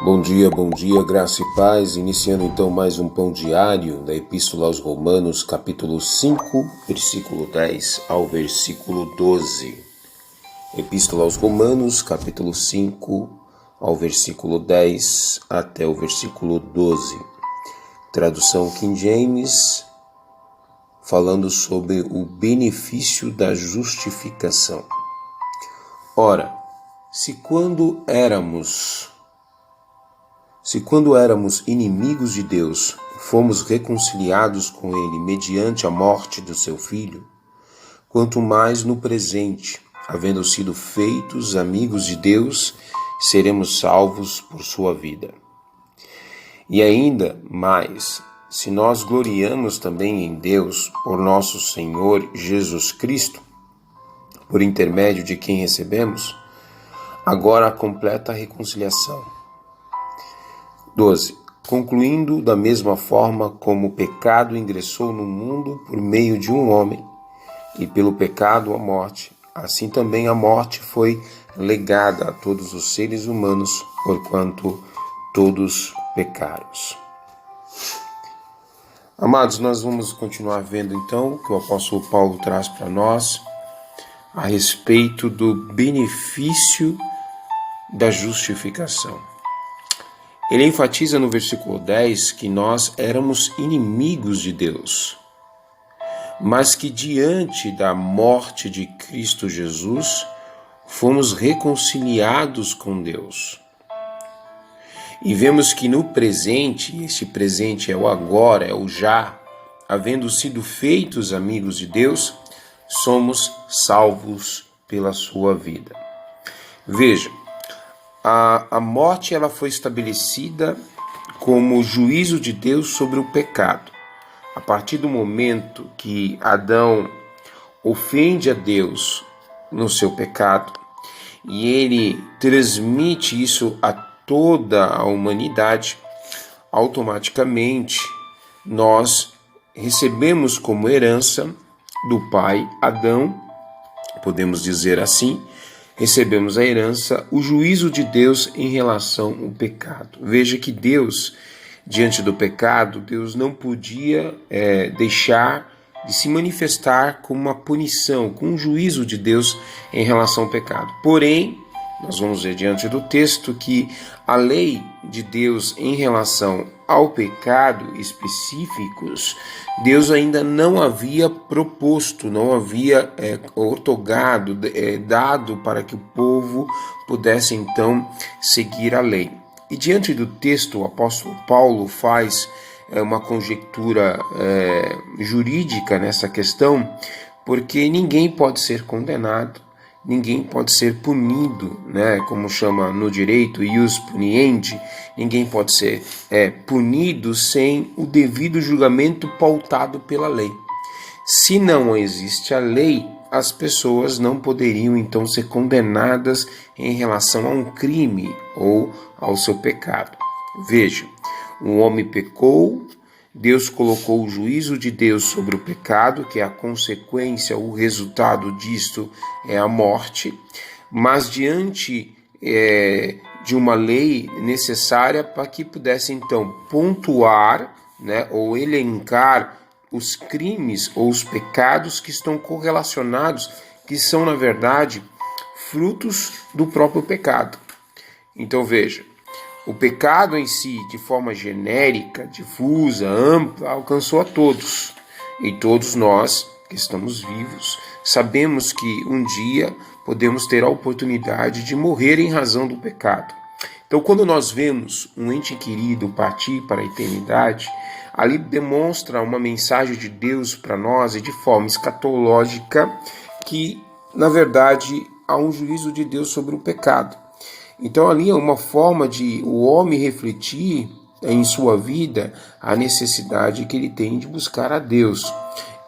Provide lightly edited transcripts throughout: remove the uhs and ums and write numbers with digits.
Bom dia, graça e paz. Iniciando então mais um pão diário da Epístola aos Romanos, capítulo 5, versículo 10 ao versículo 12. Epístola aos Romanos, capítulo 5, ao versículo 10 até o versículo 12. Tradução King James, falando sobre o benefício da justificação. Ora, se quando éramos inimigos de Deus, fomos reconciliados com Ele mediante a morte do seu Filho, quanto mais no presente, havendo sido feitos amigos de Deus, seremos salvos por sua vida. E ainda mais, se nós gloriamos também em Deus por nosso Senhor Jesus Cristo, por intermédio de quem recebemos, agora a completa reconciliação. 12. Concluindo da mesma forma como o pecado ingressou no mundo por meio de um homem, e pelo pecado a morte, assim também a morte foi legada a todos os seres humanos, porquanto todos pecaram. Amados, nós vamos continuar vendo então o que o apóstolo Paulo traz para nós a respeito do benefício da justificação. Ele enfatiza no versículo 10 que nós éramos inimigos de Deus, mas que diante da morte de Cristo Jesus, fomos reconciliados com Deus. E vemos que no presente, este presente é o agora, é o já, havendo sido feitos amigos de Deus, somos salvos pela sua vida. Veja, a morte ela foi estabelecida como o juízo de Deus sobre o pecado. A partir do momento que Adão ofende a Deus no seu pecado e ele transmite isso a toda a humanidade, automaticamente nós recebemos como herança do pai Adão, podemos dizer assim, recebemos a herança, o juízo de Deus em relação ao pecado. Veja que Deus, diante do pecado, Deus não podia deixar de se manifestar com uma punição, com um juízo de Deus em relação ao pecado. Porém, nós vamos ver diante do texto que a lei de Deus em relação ao pecado específicos, Deus ainda não havia proposto, não havia outorgado, dado para que o povo pudesse então seguir a lei. E diante do texto, o apóstolo Paulo faz uma conjectura jurídica nessa questão, porque ninguém pode ser condenado, ninguém pode ser punido, né? Como chama no direito, ius puniendi, ninguém pode ser punido sem o devido julgamento pautado pela lei. Se não existe a lei, as pessoas não poderiam então ser condenadas em relação a um crime ou ao seu pecado. Veja, o homem pecou, Deus colocou o juízo de Deus sobre o pecado, que é a consequência, o resultado disto é a morte, mas diante de uma lei necessária para que pudesse então pontuar, né, ou elencar os crimes ou os pecados que estão correlacionados, que são na verdade frutos do próprio pecado. Então veja, o pecado em si, de forma genérica, difusa, ampla, alcançou a todos. E todos nós, que estamos vivos, sabemos que um dia podemos ter a oportunidade de morrer em razão do pecado. Então, quando nós vemos um ente querido partir para a eternidade, ali demonstra uma mensagem de Deus para nós e de forma escatológica que, na verdade, há um juízo de Deus sobre o pecado. Então ali é uma forma de o homem refletir em sua vida a necessidade que ele tem de buscar a Deus.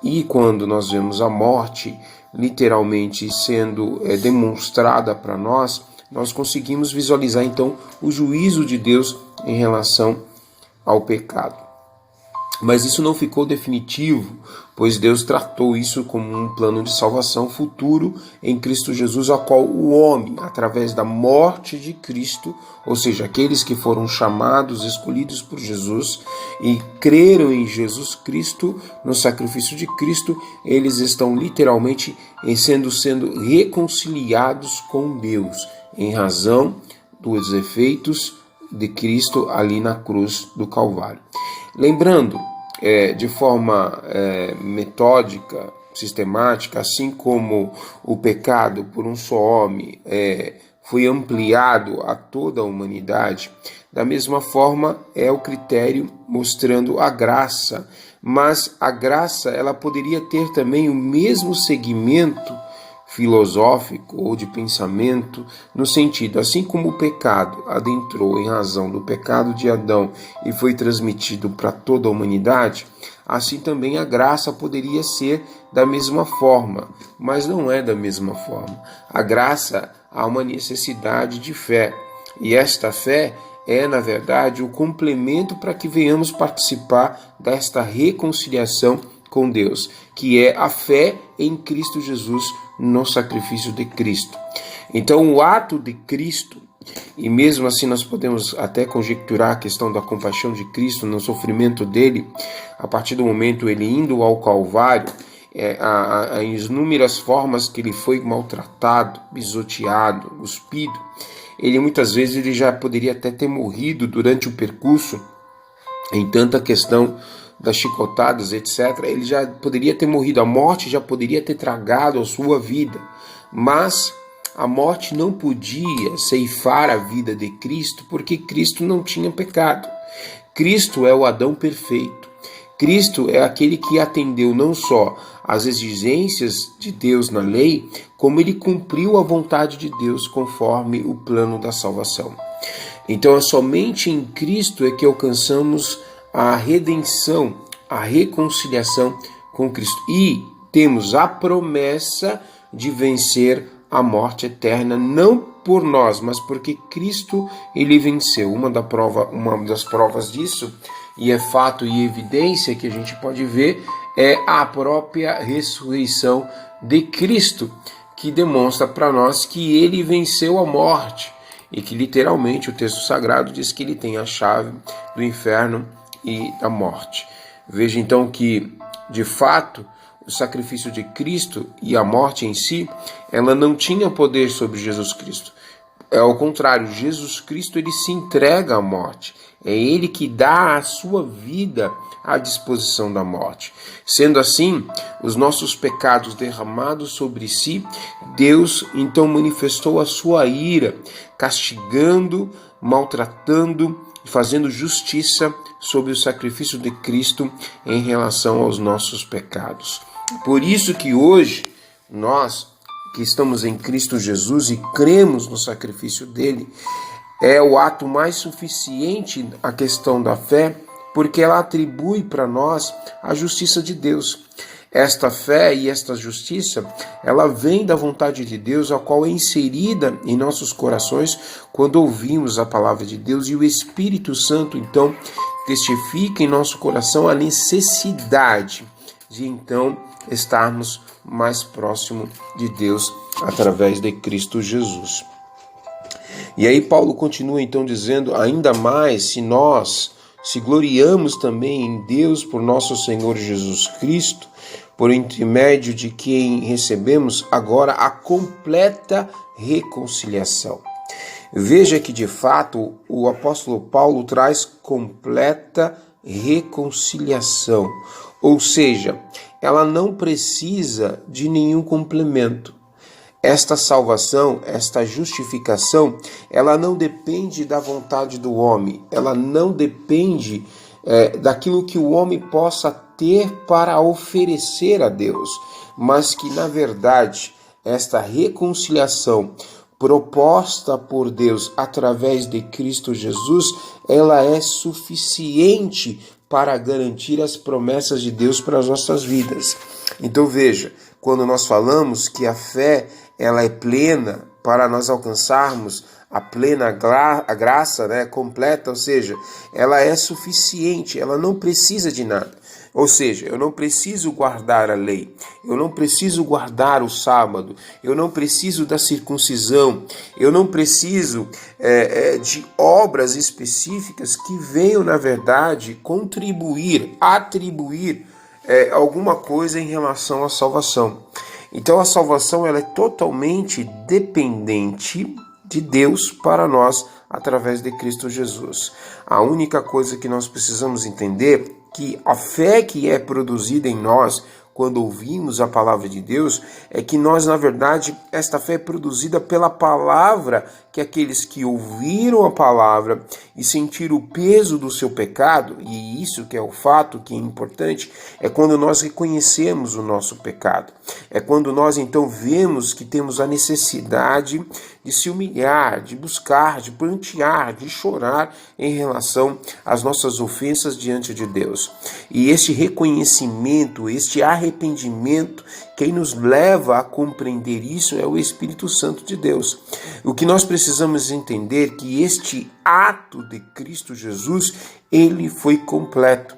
E quando nós vemos a morte literalmente sendo demonstrada para nós, nós conseguimos visualizar então o juízo de Deus em relação ao pecado. Mas isso não ficou definitivo, pois Deus tratou isso como um plano de salvação futuro em Cristo Jesus, ao qual o homem, através da morte de Cristo, ou seja, aqueles que foram chamados, escolhidos por Jesus e creram em Jesus Cristo, no sacrifício de Cristo, eles estão literalmente sendo reconciliados com Deus, em razão dos efeitos de Cristo ali na cruz do Calvário. Lembrando, de forma metódica, sistemática, assim como o pecado por um só homem foi ampliado a toda a humanidade, da mesma forma é o critério mostrando a graça, mas a graça ela poderia ter também o mesmo segmento filosófico ou de pensamento, no sentido, assim como o pecado adentrou em razão do pecado de Adão e foi transmitido para toda a humanidade, assim também a graça poderia ser da mesma forma, mas não é da mesma forma. A graça há uma necessidade de fé, e esta fé é, na verdade, o complemento para que venhamos participar desta reconciliação com Deus, que é a fé em Cristo Jesus, no sacrifício de Cristo. Então, o ato de Cristo, e mesmo assim nós podemos até conjecturar a questão da compaixão de Cristo no sofrimento dele, a partir do momento ele indo ao Calvário, as inúmeras formas que ele foi maltratado, pisoteado, cuspido, ele muitas vezes ele já poderia até ter morrido durante o percurso, em tanta questão das chicotadas, etc., ele já poderia ter morrido, a morte já poderia ter tragado a sua vida, mas a morte não podia ceifar a vida de Cristo, porque Cristo não tinha pecado. Cristo é o Adão perfeito. Cristo é aquele que atendeu não só às exigências de Deus na lei, como ele cumpriu a vontade de Deus conforme o plano da salvação. Então é somente em Cristo é que alcançamos a redenção, a reconciliação com Cristo. E temos a promessa de vencer a morte eterna, não por nós, mas porque Cristo ele venceu. Uma das provas disso, e é fato e evidência que a gente pode ver, é a própria ressurreição de Cristo, que demonstra para nós que ele venceu a morte, e que literalmente o texto sagrado diz que ele tem a chave do inferno e da morte. Veja então que, de fato, o sacrifício de Cristo e a morte em si, ela não tinha poder sobre Jesus Cristo. É ao contrário, Jesus Cristo ele se entrega à morte. É ele que dá a sua vida à disposição da morte. Sendo assim, os nossos pecados derramados sobre si, Deus então manifestou a sua ira, castigando, maltratando, fazendo justiça sobre o sacrifício de Cristo em relação aos nossos pecados. Por isso que hoje, nós que estamos em Cristo Jesus e cremos no sacrifício dele, é o ato mais suficiente a questão da fé, porque ela atribui para nós a justiça de Deus. Esta fé e esta justiça, ela vem da vontade de Deus, a qual é inserida em nossos corações quando ouvimos a palavra de Deus, e o Espírito Santo, então, testifica em nosso coração a necessidade de, então, estarmos mais próximo de Deus através de Cristo Jesus. E aí Paulo continua, então, dizendo, ainda mais se nós se gloriamos também em Deus por nosso Senhor Jesus Cristo, por intermédio de quem recebemos agora a completa reconciliação. Veja que, de fato, o apóstolo Paulo traz completa reconciliação, ou seja, ela não precisa de nenhum complemento. Esta salvação, esta justificação, ela não depende da vontade do homem, ela não depende daquilo que o homem possa ter para oferecer a Deus, mas que, na verdade, esta reconciliação proposta por Deus através de Cristo Jesus, ela é suficiente para garantir as promessas de Deus para as nossas vidas. Então veja, quando nós falamos que a fé ela é plena para nós alcançarmos a plena a graça, né, completa, ou seja, ela é suficiente, ela não precisa de nada. Ou seja, eu não preciso guardar a lei, eu não preciso guardar o sábado, eu não preciso da circuncisão, eu não preciso de obras específicas que venham, na verdade, contribuir, atribuir alguma coisa em relação à salvação. Então a salvação ela é totalmente dependente de Deus para nós através de Cristo Jesus. A única coisa que nós precisamos entender é que a fé que é produzida em nós quando ouvimos a palavra de Deus é que nós, na verdade, esta fé é produzida pela palavra que aqueles que ouviram a palavra e sentiram o peso do seu pecado, e isso que é o fato que é importante, é quando nós reconhecemos o nosso pecado. É quando nós então vemos que temos a necessidade de se humilhar, de buscar, de prantear, de chorar em relação às nossas ofensas diante de Deus. E este reconhecimento, este arrependimento, quem nos leva a compreender isso é o Espírito Santo de Deus. O que nós precisamos entender é que este ato de Cristo Jesus, ele foi completo.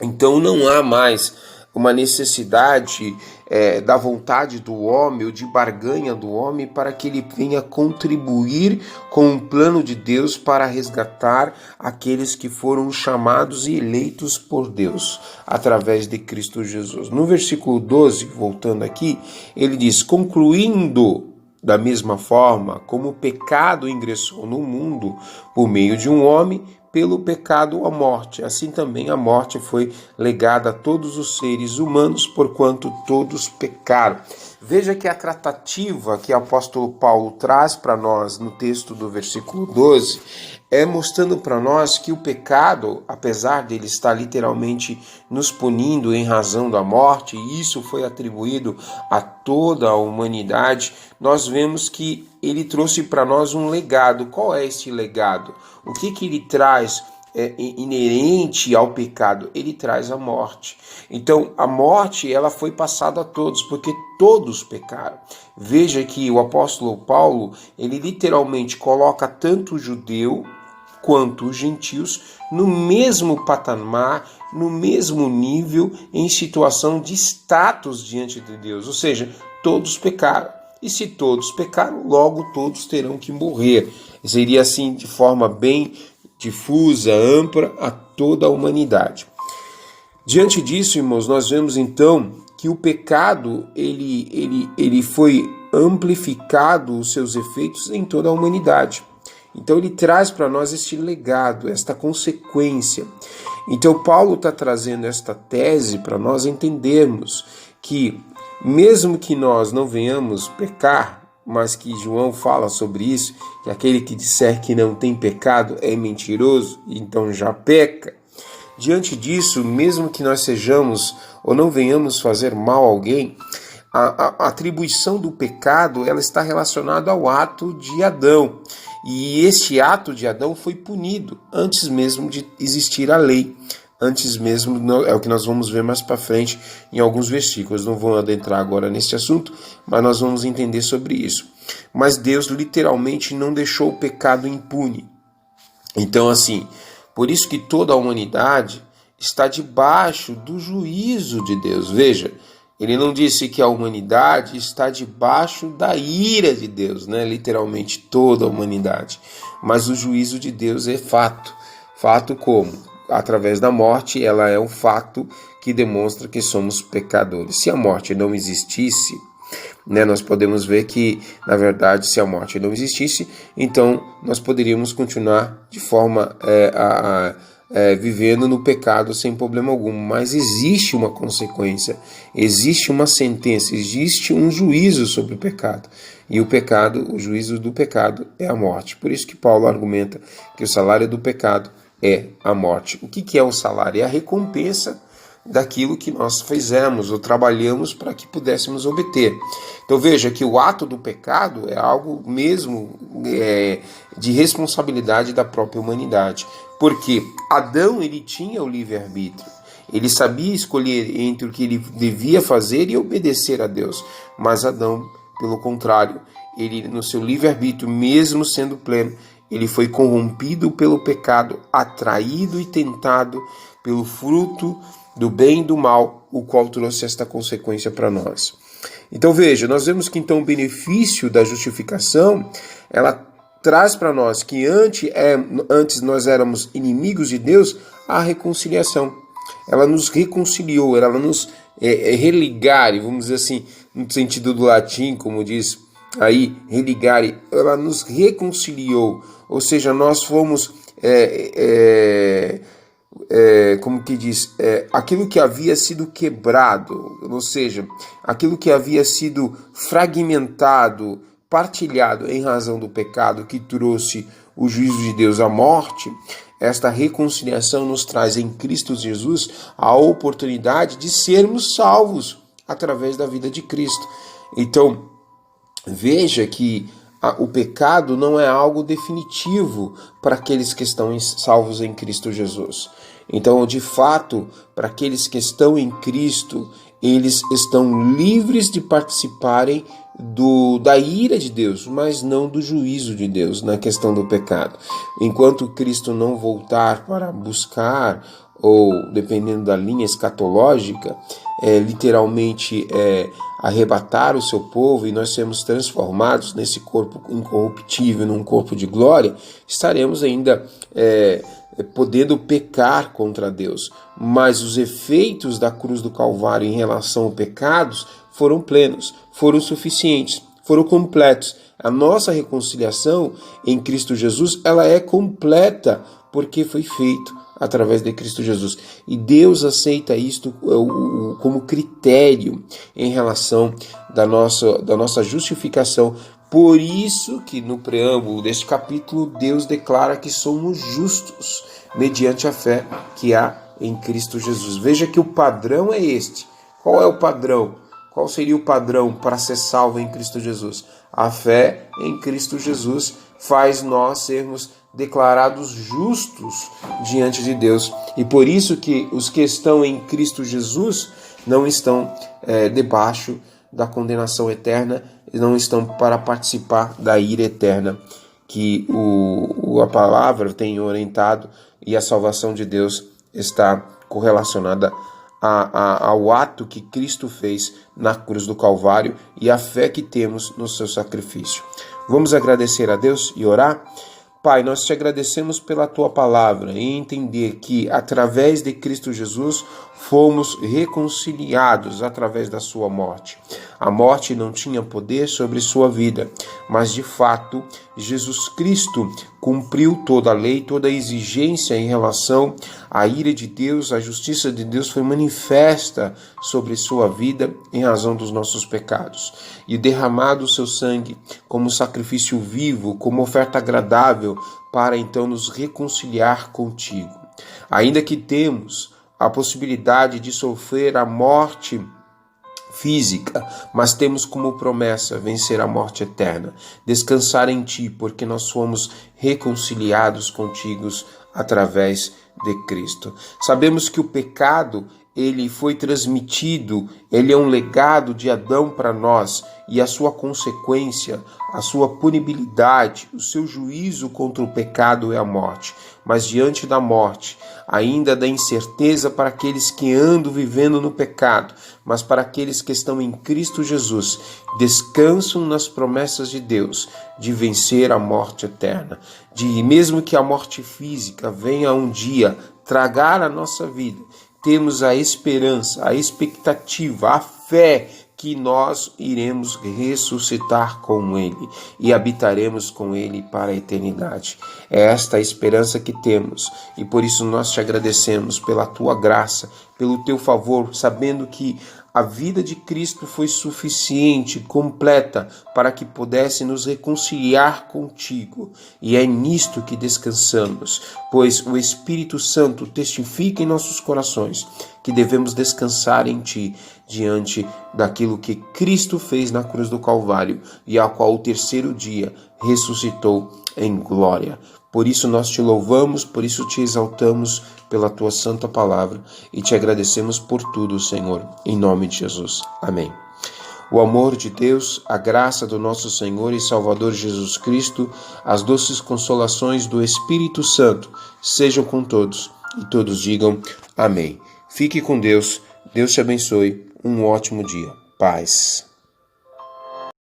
Então não há mais uma necessidade da vontade do homem ou de barganha do homem para que ele venha contribuir com o plano de Deus para resgatar aqueles que foram chamados e eleitos por Deus através de Cristo Jesus. No versículo 12, voltando aqui, ele diz: concluindo da mesma forma como o pecado ingressou no mundo por meio de um homem, pelo pecado a morte, assim também a morte foi legada a todos os seres humanos, porquanto todos pecaram. Veja que a tratativa que o apóstolo Paulo traz para nós no texto do versículo 12 é mostrando para nós que o pecado, apesar de ele estar literalmente nos punindo em razão da morte, e isso foi atribuído a toda a humanidade, nós vemos que ele trouxe para nós um legado. Qual é esse legado? O que ele traz inerente ao pecado? Ele traz a morte. Então, a morte ela foi passada a todos, porque todos pecaram. Veja que o apóstolo Paulo, ele literalmente coloca tanto o judeu quanto os gentios no mesmo patamar, no mesmo nível, em situação de status diante de Deus. Ou seja, todos pecaram. E se todos pecaram, logo todos terão que morrer. Seria assim de forma bem difusa, ampla, a toda a humanidade. Diante disso, irmãos, nós vemos então que o pecado ele foi amplificado os seus efeitos em toda a humanidade. Então ele traz para nós este legado, esta consequência. Então Paulo está trazendo esta tese para nós entendermos que mesmo que nós não venhamos pecar, mas que João fala sobre isso, que aquele que disser que não tem pecado é mentiroso, então já peca. Diante disso, mesmo que nós sejamos ou não venhamos fazer mal a alguém, a atribuição do pecado ela está relacionada ao ato de Adão. E este ato de Adão foi punido antes mesmo de existir a lei. Antes mesmo, é o que nós vamos ver mais para frente em alguns versículos. Não vou adentrar agora nesse assunto, mas nós vamos entender sobre isso. Mas Deus literalmente não deixou o pecado impune. Então assim, por isso que toda a humanidade está debaixo do juízo de Deus. Veja, ele não disse que a humanidade está debaixo da ira de Deus, né? Literalmente toda a humanidade. Mas o juízo de Deus é fato. Fato como? Através da morte, ela é um fato que demonstra que somos pecadores. Se a morte não existisse, né, nós podemos ver que, na verdade, se a morte não existisse, então nós poderíamos continuar de forma vivendo no pecado sem problema algum. Mas existe uma consequência, existe uma sentença, existe um juízo sobre o pecado. E o pecado, o juízo do pecado é a morte. Por isso que Paulo argumenta que o salário do pecado é a morte. O que é o salário? É a recompensa daquilo que nós fizemos ou trabalhamos para que pudéssemos obter. Então veja que o ato do pecado é algo mesmo de responsabilidade da própria humanidade. Porque Adão ele tinha o livre-arbítrio. Ele sabia escolher entre o que ele devia fazer e obedecer a Deus. Mas Adão Pelo contrário, ele, no seu livre-arbítrio, mesmo sendo pleno, ele foi corrompido pelo pecado, atraído e tentado pelo fruto do bem e do mal, o qual trouxe esta consequência para nós. Então veja, nós vemos que então o benefício da justificação, ela traz para nós que antes nós éramos inimigos de Deus, a reconciliação. Ela nos reconciliou, ela nos religare, vamos dizer assim, no sentido do latim, como diz aí, religare, ela nos reconciliou, ou seja, nós fomos, como que diz, aquilo que havia sido quebrado, ou seja, aquilo que havia sido fragmentado, partilhado em razão do pecado que trouxe o juízo de Deus à morte. Esta reconciliação nos traz em Cristo Jesus a oportunidade de sermos salvos através da vida de Cristo. Então, veja que o pecado não é algo definitivo para aqueles que estão salvos em Cristo Jesus. Então, de fato, para aqueles que estão em Cristo, eles estão livres de participarem da ira de Deus, mas não do juízo de Deus na questão do pecado. Enquanto Cristo não voltar para buscar, ou dependendo da linha escatológica, literalmente arrebatar o seu povo e nós sermos transformados nesse corpo incorruptível, num corpo de glória, estaremos ainda podendo pecar contra Deus. Mas os efeitos da cruz do Calvário em relação aos pecados foram plenos, foram suficientes, foram completos. A nossa reconciliação em Cristo Jesus, ela é completa porque foi feito através de Cristo Jesus. E Deus aceita isto como critério em relação da nossa justificação. Por isso que no preâmbulo deste capítulo, Deus declara que somos justos mediante a fé que há em Cristo Jesus. Veja que o padrão é este. Qual é o padrão? Qual seria o padrão para ser salvo em Cristo Jesus? A fé em Cristo Jesus faz nós sermos declarados justos diante de Deus. E por isso que os que estão em Cristo Jesus não estão debaixo da condenação eterna, não estão para participar da ira eterna que a palavra tem orientado, e a salvação de Deus está correlacionada ao ato que Cristo fez na cruz do Calvário e a fé que temos no seu sacrifício. Vamos agradecer a Deus e orar? Pai, nós te agradecemos pela tua palavra e entender que através de Cristo Jesus fomos reconciliados através da sua morte. A morte não tinha poder sobre sua vida, mas de fato Jesus Cristo cumpriu toda a lei, toda a exigência em relação à ira de Deus. A justiça de Deus foi manifesta sobre sua vida em razão dos nossos pecados. E derramado o seu sangue como sacrifício vivo, como oferta agradável, para então nos reconciliar contigo. Ainda que temos a possibilidade de sofrer a morte física, mas temos como promessa vencer a morte eterna, descansar em ti, porque nós fomos reconciliados contigo através de Cristo. Sabemos que o pecado, ele foi transmitido, ele é um legado de Adão para nós, e a sua consequência, a sua punibilidade, o seu juízo contra o pecado é a morte. Mas diante da morte, ainda da incerteza para aqueles que andam vivendo no pecado, mas para aqueles que estão em Cristo Jesus, descansam nas promessas de Deus de vencer a morte eterna, de mesmo que a morte física venha um dia tragar a nossa vida, temos a esperança, a expectativa, a fé que nós iremos ressuscitar com Ele e habitaremos com Ele para a eternidade. É esta a esperança que temos e por isso nós te agradecemos pela tua graça, pelo teu favor, sabendo que a vida de Cristo foi suficiente, completa, para que pudesse nos reconciliar contigo. E é nisto que descansamos, pois o Espírito Santo testifica em nossos corações que devemos descansar em ti, diante daquilo que Cristo fez na cruz do Calvário e a qual o terceiro dia ressuscitou em glória. Por isso nós te louvamos, por isso te exaltamos pela tua santa palavra e te agradecemos por tudo, Senhor, em nome de Jesus. Amém. O amor de Deus, a graça do nosso Senhor e Salvador Jesus Cristo, as doces consolações do Espírito Santo sejam com todos e todos digam amém. Fique com Deus, Deus te abençoe, um ótimo dia. Paz.